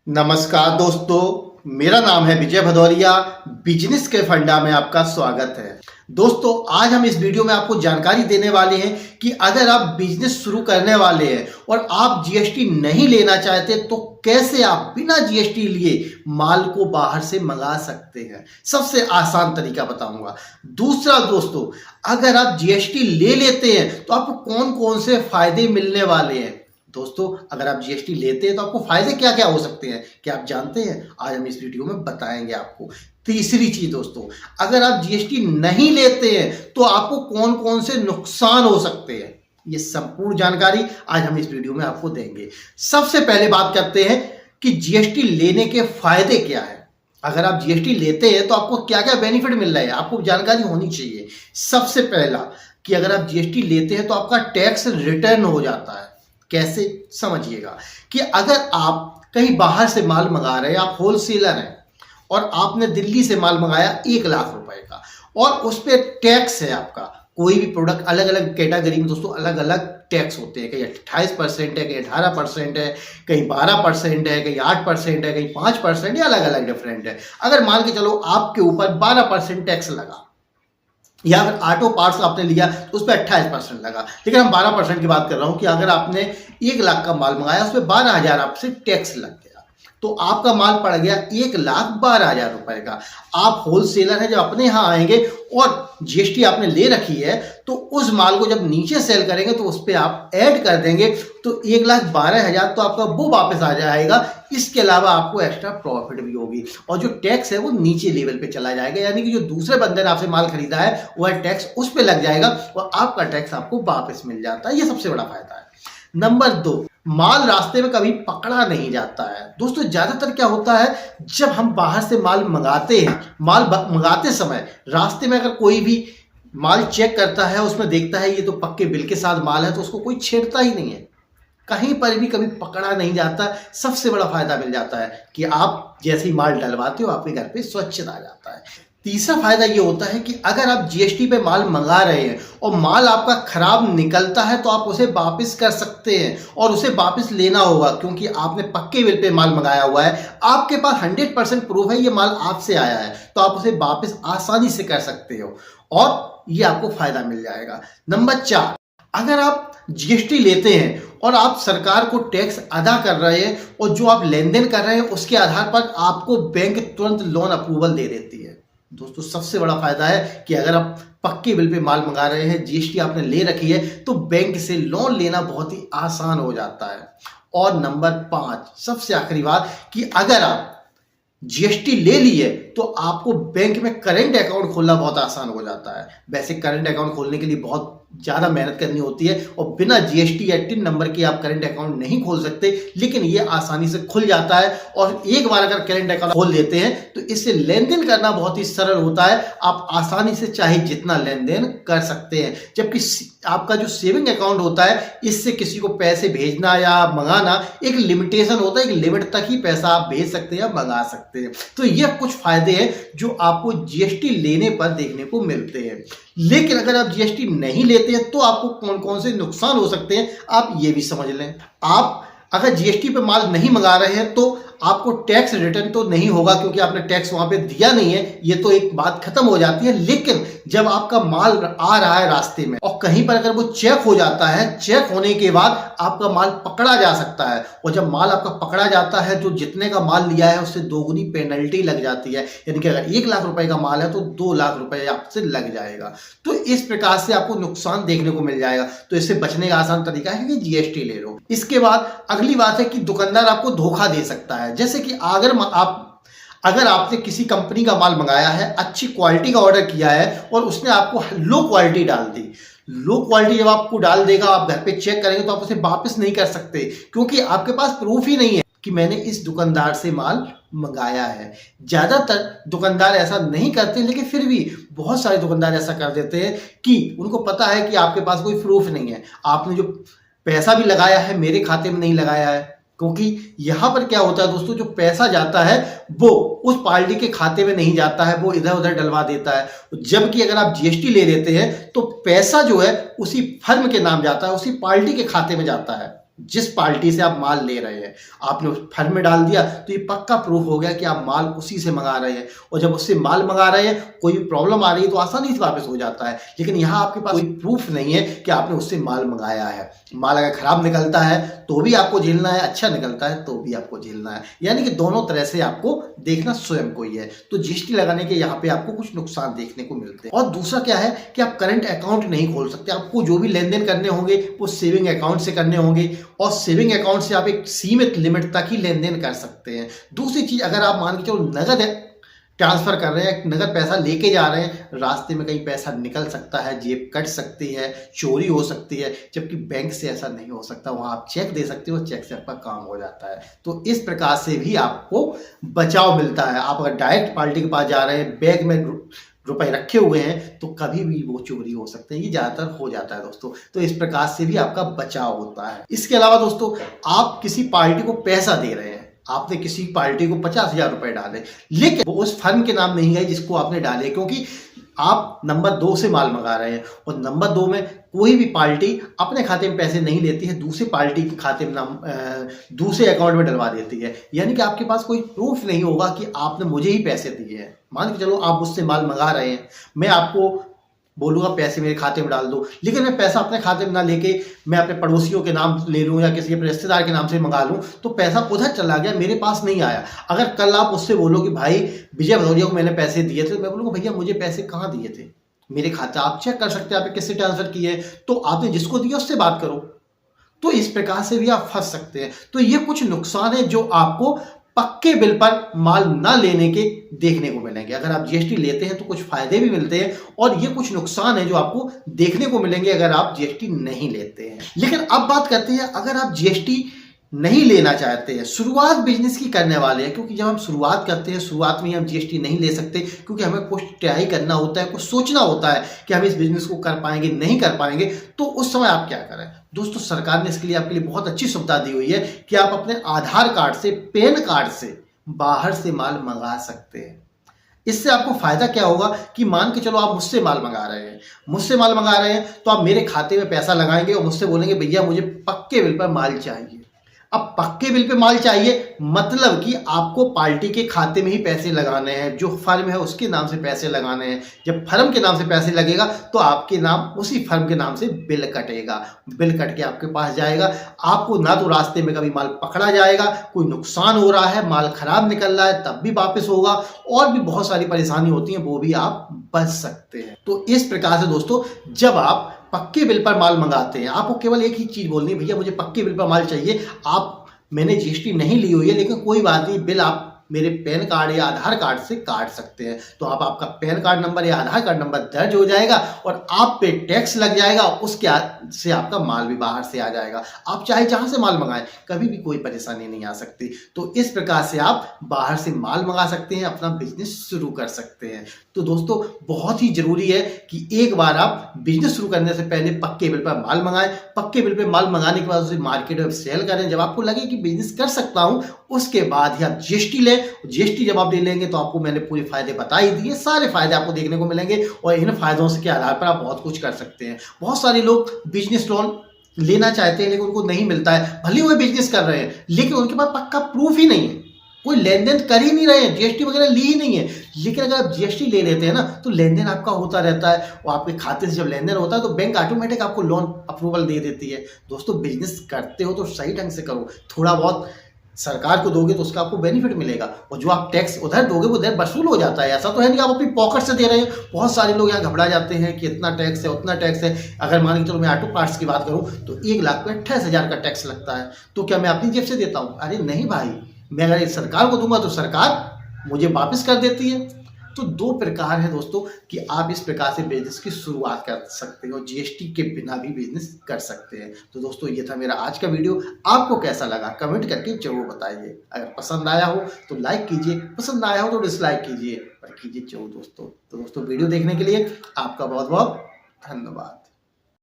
नमस्कार दोस्तों, मेरा नाम है विजय भदौरिया। बिजनेस के फंडा में आपका स्वागत है। दोस्तों, आज हम इस वीडियो में आपको जानकारी देने वाले हैं कि अगर आप बिजनेस शुरू करने वाले हैं और आप जीएसटी नहीं लेना चाहते तो कैसे आप बिना जीएसटी लिए माल को बाहर से मंगा सकते हैं। सबसे आसान तरीका बताऊंगा। दूसरा दोस्तों, अगर आप जीएसटी ले लेते हैं तो आपको कौन कौन से फायदे मिलने वाले हैं। दोस्तों, अगर आप जीएसटी लेते हैं तो आपको फायदे क्या क्या हो सकते हैं, क्या आप जानते हैं? आज हम इस वीडियो में बताएंगे आपको। तीसरी चीज दोस्तों, अगर आप जीएसटी नहीं लेते हैं तो आपको कौन कौन से नुकसान हो सकते हैं, ये संपूर्ण जानकारी आज हम इस वीडियो में आपको देंगे। सबसे पहले बात करते हैं कि जीएसटी लेने के फायदे क्या है। अगर आप जीएसटी लेते हैं तो आपको क्या क्या बेनिफिट मिल रहा है, आपको जानकारी होनी चाहिए। सबसे पहला कि अगर आप जीएसटी लेते हैं तो आपका टैक्स रिटर्न हो जाता है। कैसे, समझिएगा कि अगर आप कहीं बाहर से माल मंगा रहे हैं, आप होलसेलर हैं और आपने दिल्ली से माल मंगाया 1 लाख रुपए का और उस पर टैक्स है आपका। कोई भी प्रोडक्ट अलग अलग कैटेगरी में दोस्तों अलग अलग टैक्स होते हैं। कहीं 28% है, कहीं 18% है, कहीं 12% है, कहीं 8% है, कहीं 5%, या अलग अलग डिफरेंट है। अगर मान के चलो आपके ऊपर 12% टैक्स लगा, या अगर ऑटो पार्ट्स आपने लिया तो उस पर 28% लगा, लेकिन हम 12% की बात कर रहा हूं कि अगर आपने 1 लाख का माल मंगाया उस पर 12,000 आपसे टैक्स लग गया तो आपका माल पड़ गया 1,12,000 रुपए का। आप होलसेलर हैं, जब अपने यहां आएंगे और जीएसटी आपने ले रखी है तो उस माल को जब नीचे सेल करेंगे तो उस पर आप ऐड कर देंगे तो 1,12,000 तो आपका वो वापस आ जाएगा। इसके अलावा आपको एक्स्ट्रा प्रॉफिट भी होगी और जो टैक्स है वो नीचे लेवल पे चला जाएगा, यानी कि जो दूसरे बंदे ने आपसे माल खरीदा है वह टैक्स उस पे लग जाएगा और आपका टैक्स आपको वापस मिल जाता है। ये सबसे बड़ा फायदा है। नंबर 2, माल रास्ते में कभी पकड़ा नहीं जाता है। दोस्तों, ज्यादातर क्या होता है, जब हम बाहर से माल मंगाते हैं, माल मंगाते समय रास्ते में अगर कोई भी माल चेक करता है, उसमें देखता है ये तो पक्के बिल के साथ माल है, तो उसको कोई छेड़ता ही नहीं है, कहीं पर भी कभी पकड़ा नहीं जाता। सबसे बड़ा फायदा मिल जाता है कि आप जैसे ही माल डलवाते हो आपके घर पे स्वच्छता आ जाता है। तीसरा फायदा ये होता है कि अगर आप जीएसटी पे माल मंगा रहे हैं और माल आपका खराब निकलता है तो आप उसे वापस कर सकते हैं और उसे वापस लेना होगा, क्योंकि आपने पक्के बिल पे माल मंगाया हुआ है, आपके पास 100% प्रूफ है ये माल आपसे आया है, तो आप उसे वापस आसानी से कर सकते हो और ये आपको फायदा मिल जाएगा। नंबर 4, अगर आप जीएसटी लेते हैं और आप सरकार को टैक्स अदा कर रहे हैं और जो आप लेन देन कर रहे हैं उसके आधार पर आपको बैंक तुरंत लोन अप्रूवल दे देती है। दोस्तों, सबसे बड़ा फायदा है कि अगर आप पक्के बिल पे माल मंगा रहे हैं, जीएसटी आपने ले रखी है, तो बैंक से लोन लेना बहुत ही आसान हो जाता है। और नंबर 5, सबसे आखिरी बात, कि अगर आप जीएसटी ले ली है तो आपको बैंक में करंट अकाउंट खोलना बहुत आसान हो जाता है। वैसे करंट अकाउंट खोलने के लिए बहुत ज़्यादा मेहनत करनी होती है और बिना जीएसटी या टिन नंबर के आप करंट अकाउंट नहीं खोल सकते, लेकिन ये आसानी से खुल जाता है। और एक बार अगर करंट अकाउंट खोल लेते हैं तो इससे लेन देन करना बहुत ही सरल होता है। आप आसानी से चाहे जितना लेन देन कर सकते हैं, जबकि आपका जो सेविंग अकाउंट होता है इससे किसी को पैसे भेजना या मंगाना एक लिमिटेशन होता है, एक लिमिट तक ही पैसा आप भेज सकते हैं या मंगा सकते हैं। तो ये कुछ फायदे हैं जो आपको जीएसटी लेने पर देखने को मिलते हैं। लेकिन अगर आप जीएसटी नहीं लेते हैं तो आपको कौन कौन से नुकसान हो सकते हैं आप ये भी समझ लें। आप अगर जीएसटी पे माल नहीं मंगा रहे हैं तो आपको टैक्स रिटर्न तो नहीं होगा, क्योंकि आपने टैक्स वहां पे दिया नहीं है, ये तो एक बात खत्म हो जाती है। लेकिन जब आपका माल आ रहा है रास्ते में और कहीं पर अगर वो चेक हो जाता है, चेक होने के बाद आपका माल पकड़ा जा सकता है और जब माल आपका पकड़ा जाता है तो जितने का माल लिया है उससे 2 गुनी पेनल्टी लग जाती है, यानी कि अगर 1 लाख रुपए का माल है तो 2 लाख रुपए आपसे लग जाएगा। तो इस प्रकार से आपको नुकसान देखने को मिल जाएगा। तो इससे बचने का आसान तरीका है कि जीएसटी ले लो। इसके बाद अगली बात है कि दुकानदार आपको धोखा दे सकता है। जैसे कि अगर आपने किसी कंपनी का माल मंगाया है, अच्छी क्वालिटी का ऑर्डर किया है और उसने आपको लो क्वालिटी डाल दी, लो क्वालिटी जब आपको डाल देगा आप घर पे चेक करेंगे तो आप उसे वापस नहीं कर सकते, क्योंकि आपके पास प्रूफ ही नहीं है कि मैंने इस दुकानदार से माल मंगाया है। ज्यादातर दुकानदार ऐसा नहीं करते, लेकिन फिर भी बहुत सारे दुकानदार ऐसा कर देते हैं कि उनको पता है कि आपके पास कोई प्रूफ नहीं है, आपने जो पैसा भी लगाया है मेरे खाते में नहीं लगाया है। क्योंकि यहां पर क्या होता है दोस्तों, जो पैसा जाता है वो उस पार्टी के खाते में नहीं जाता है, वो इधर उधर डलवा देता है। जबकि अगर आप जीएसटी ले लेते हैं तो पैसा जो है उसी फर्म के नाम जाता है, उसी पार्टी के खाते में जाता है। जिस पार्टी से आप माल ले रहे हैं, आपने उस फर्म में डाल दिया तो ये पक्का प्रूफ हो गया कि आप माल उसी से मंगा रहे हैं। और जब उससे माल मंगा रहे हैं, कोई भी प्रॉब्लम आ रही है तो आसानी से वापस हो जाता है। लेकिन यहाँ आपके पास कोई प्रूफ नहीं है कि आपने उससे माल मंगाया है। माल अगर खराब निकलता है तो भी आपको झेलना है, अच्छा निकलता है तो भी आपको झेलना है। यानी कि दोनों तरह से आपको देखना स्वयं को ही है। तो जीएसटी लगाने के यहाँ पे आपको कुछ नुकसान देखने को मिलते हैं। और दूसरा क्या है कि आप करंट अकाउंट नहीं खोल सकते। आपको जो भी लेन देन करने होंगे वो सेविंग अकाउंट से करने होंगे, और सेविंग अकाउंट से आप एक सीमित लिमिट तक ही लेन देन कर सकते हैं। दूसरी चीज, अगर आप मान के चलो नगद ट्रांसफर कर रहे हैं, नगद पैसा लेके जा रहे हैं, रास्ते में कहीं पैसा निकल सकता है, जेब कट सकती है, चोरी हो सकती है, जबकि बैंक से ऐसा नहीं हो सकता। वहां आप चेक दे सकते हो, चेक से आपका काम हो जाता है। तो इस प्रकार से भी आपको बचाव मिलता है। आप अगर डायरेक्ट पार्टी के पास जा रहे हैं, बैग में रुपए रखे हुए हैं, तो कभी भी वो चोरी हो सकते हैं। ये ज्यादातर हो जाता है दोस्तों। तो इस प्रकार से भी आपका बचाव होता है। इसके अलावा दोस्तों, आप किसी पार्टी को पैसा दे रहे हैं, आपने किसी पार्टी को 50,000 रुपए डाले, लेकिन वो उस फर्म के नाम नहीं है जिसको आपने डाले, क्योंकि आप नंबर 2 से माल मंगा रहे हैं। और नंबर 2 में कोई भी पार्टी अपने खाते में पैसे नहीं लेती है, दूसरे पार्टी के खाते में नाम दूसरे अकाउंट में डलवा देती है। यानी कि आपके पास कोई प्रूफ नहीं होगा कि आपने मुझे ही पैसे दिए हैं। मान के चलो आप मुझसे माल मंगा रहे हैं, मैं आपको बोलूंगा पैसे मेरे खाते में डाल दो, लेकिन मैं पैसा अपने खाते में ना लेके मैं अपने पड़ोसियों के नाम ले लूं या किसी अपने रिश्तेदार के नाम से मंगा लूं, तो पैसा उधर चला गया, मेरे पास नहीं आया। अगर कल आप उससे बोलो कि भाई विजय भदौरिया को मैंने पैसे दिए थे, तो मैं बोलूंगा भैया मुझे पैसे कहाँ दिए थे, मेरे खाता आप चेक कर सकते हैं, आपने किससे ट्रांसफर किए, तो आपने जिसको दिया उससे बात करो। तो इस प्रकार से भी आप फंस सकते हैं। तो ये कुछ नुकसान है जो आपको पक्के बिल पर माल ना लेने के देखने को मिलेंगे। अगर आप जीएसटी लेते हैं तो कुछ फायदे भी मिलते हैं, और ये कुछ नुकसान है जो आपको देखने को मिलेंगे अगर आप जीएसटी नहीं लेते हैं। लेकिन अब बात करते हैं, अगर आप जीएसटी नहीं लेना चाहते हैं, शुरुआत बिजनेस की करने वाले हैं, क्योंकि जब हम शुरुआत करते हैं, शुरुआत में हम जीएसटी नहीं ले सकते, क्योंकि हमें कुछ ट्राई करना होता है, कुछ सोचना होता है कि हम इस बिजनेस को कर पाएंगे नहीं कर पाएंगे। तो उस समय आप क्या करें दोस्तों, सरकार ने इसके लिए आपके लिए बहुत अच्छी सुविधा दी हुई है कि आप अपने आधार कार्ड से, पैन कार्ड से बाहर से माल मंगा सकते हैं। इससे आपको फायदा क्या होगा कि मान के चलो आप मुझसे माल मंगा रहे हैं, तो आप मेरे खाते में पैसा लगाएंगे और मुझसे बोलेंगे भैया मुझे पक्के बिल पर माल चाहिए। अब पक्के बिल पे माल चाहिए मतलब कि आपको पार्टी के खाते में ही पैसे लगाने हैं, जो फर्म है उसके नाम से पैसे लगाने हैं। जब फर्म के नाम से पैसे लगेगा तो आपके नाम, उसी फर्म के नाम से बिल कटेगा, बिल कट के आपके पास जाएगा। आपको ना तो रास्ते में कभी माल पकड़ा जाएगा, कोई नुकसान हो रहा है, माल खराब निकल रहा है तब भी वापस होगा, और भी बहुत सारी परेशानी होती है, वो भी आप बच सकते हैं। तो इस प्रकार से दोस्तों, जब आप पक्के बिल पर माल मंगाते हैं, आपको केवल एक ही चीज बोलनी है, भैया मुझे पक्के बिल पर माल चाहिए। मैंने जीएसटी नहीं ली हुई है, लेकिन कोई बात नहीं, बिल आप मेरे पैन कार्ड या आधार कार्ड से काट सकते हैं। तो आपका पैन कार्ड नंबर या आधार कार्ड नंबर दर्ज हो जाएगा और आप पे टैक्स लग जाएगा, उसके से आपका माल भी बाहर से आ जाएगा। आप चाहे जहां से माल मंगाएं, कभी भी कोई परेशानी नहीं आ सकती। तो इस प्रकार से आप बाहर से माल मंगा सकते हैं, अपना बिजनेस शुरू कर सकते हैं। तो दोस्तों, बहुत ही जरूरी है कि एक बार आप बिजनेस शुरू करने से पहले पक्के बिल पर माल मंगाएं। पक्के बिल पर माल मंगाने के बाद उसे मार्केट में सेल करें। जब आपको लगे कि बिजनेस कर सकता हूं, उसके बाद ही आप जीएसटी लें। जीएसटी जब आप ले लेंगे तो आपको मैंने पूरे फायदे बता ही दिए, सारे फायदे आपको देखने को मिलेंगे, और इन फायदों के आधार पर आप बहुत कुछ कर सकते हैं। बहुत सारे लोग बिजनेस लोन लेना चाहते हैं लेकिन उनको नहीं मिलता है, भले वो बिजनेस कर रहे हैं लेकिन उनके पास पक्का प्रूफ ही नहीं है, कोई लेन देन कर ही नहीं रहे हैं, जीएसटी वगैरह ली ही नहीं है। लेकिन अगर आप जीएसटी ले लेते हैं ना, तो लेन देन आपका होता रहता है, और आपके खाते से जब लेन देन होता है तो बैंक ऑटोमेटिक आपको लोन अप्रूवल दे देती है। दोस्तों, बिजनेस करते हो तो सही ढंग से करो, थोड़ा बहुत सरकार को दोगे तो उसका आपको बेनिफिट मिलेगा, और जो आप टैक्स उधर दोगे वो उधर वसूल हो जाता है। ऐसा तो है नहीं आप अपनी पॉकेट से दे रहे हैं। बहुत सारे लोग यहाँ घबरा जाते हैं कि इतना टैक्स है, उतना टैक्स है। अगर मान के चलो मैं ऑटो पार्ट्स की बात करूं तो 1,28,000 का टैक्स लगता है, तो क्या मैं अपनी जेब से देता हूं? अरे नहीं भाई, मैं अगर सरकार को दूंगा तो सरकार मुझे वापस कर देती है। तो दो प्रकार है दोस्तों कि आप इस प्रकार से बिजनेस की शुरुआत कर सकते हो, जीएसटी के बिना भी बिजनेस कर सकते हैं। तो दोस्तों, ये था मेरा आज का वीडियो। आपको कैसा लगा कमेंट करके जरूर बताइए। अगर पसंद आया हो तो लाइक कीजिए, पसंद आया हो तो डिसलाइक कीजिए, पर कीजिए जरूर दोस्तों। तो दोस्तों, वीडियो देखने के लिए आपका बहुत बहुत धन्यवाद।